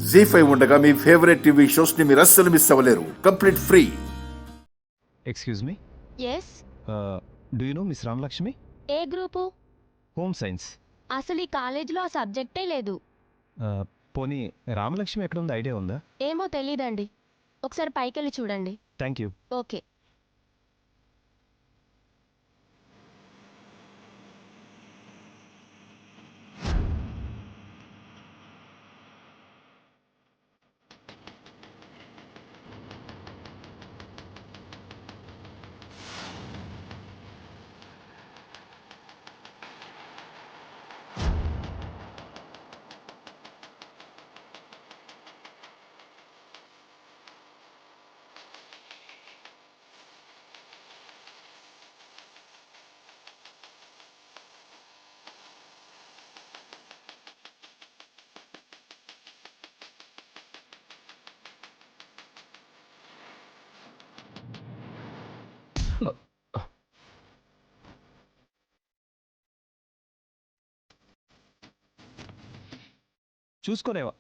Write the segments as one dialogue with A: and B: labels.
A: జీ5 ఉండగా మీ favourite TV shows ని మీరు అస్సలు మిస్ అవ్వలేరు. Complete free.
B: Excuse me,
C: yes.
B: Do you know miss Ramalakshmi?
C: ఏ గ్రూపు?
B: Home science.
C: అసలు ఈ కాలేజీలో ఆ సబ్జెక్టే లేదు.
B: పోనీ రామలక్ష్మి ఎక్కడ ఉంది, ఐడియా ఉందా?
C: ఏమో తెలీదండి. ఒకసారి పైకెళ్ళి చూడండి.
B: Thank you.
C: ఓకే.
B: చూసుకోలేవా?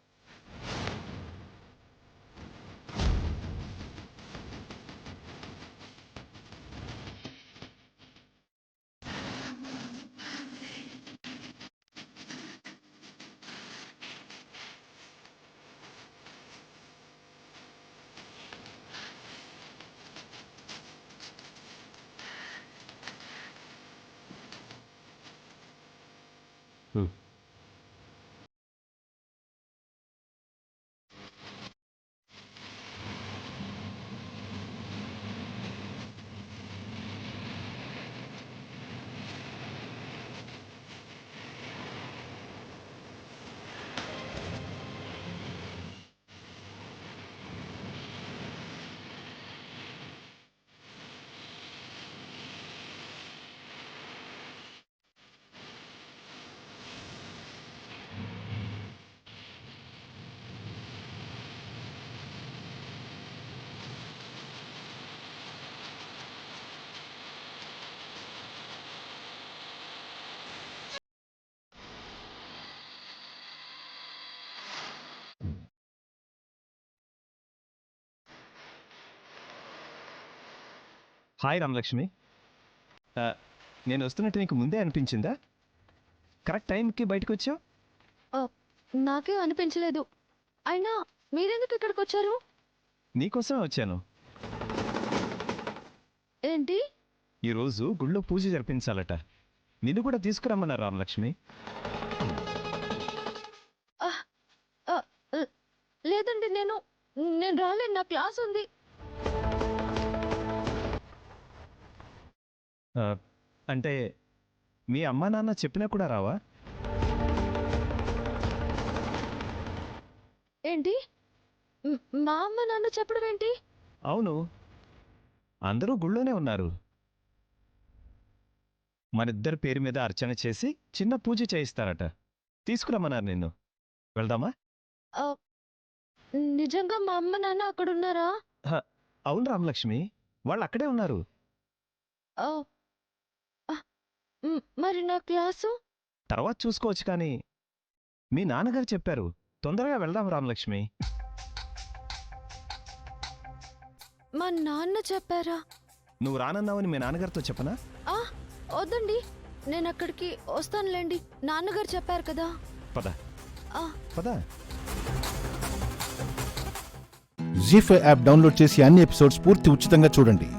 B: హాయ్ రామలక్ష్మి, నేను వస్తున్నట్టు నీకు ముందే అనిపించిందా? కరెక్ట్ టైంకి బయటకు వచ్చావు.
C: నాకే అనిపించలేదు. అయినా మీరెందుకు ఇక్కడికి వచ్చారు?
B: నీకోసమే వచ్చాను.
C: ఏంటి?
B: ఈరోజు గుళ్ళో పూజ జరిపించాలట, నిన్ను కూడా తీసుకురమ్మన్నారు రామలక్ష్మి.
C: లేదండి, నేను రాలేను. నా క్లాస్ ఉంది.
B: అంటే మీ అమ్మా నాన్న చెప్పినా కూడా రావా?
C: ఏంటి? మా అమ్మ నాన్న చెప్పడం ఏంటి?
B: అవును, అందరూ గుళ్ళోనే ఉన్నారు. మనిద్దరి పేరు మీద అర్చన చేసి చిన్న పూజ చేయిస్తారట, తీసుకురమ్మన్నారు నిన్ను. వెళ్దామా?
C: నిజంగా మా అమ్మ నాన్న అక్కడ ఉన్నారా?
B: అవును రామలక్ష్మి, వాళ్ళు అక్కడే ఉన్నారు.
C: మరి నా క్లాసు
B: తర్వాత చూసుకోవచ్చు, కానీ మీ నాన్నగారు చెప్పారు, తొందరగా వెళ్దాం రామలక్ష్మి.
C: మా నాన్న చెప్పారా?
B: నువ్వు రానన్నావని మీ నాన్నగారితో చెప్పనా?
C: వద్దండి, నేను అక్కడికి వస్తానులేండి. నాన్నగారు చెప్పారు కదా.
B: పద పద.
D: జీ5 యాప్ డౌన్లోడ్ చేసి అన్ని ఎపిసోడ్స్ పూర్తి ఉచితంగా చూడండి.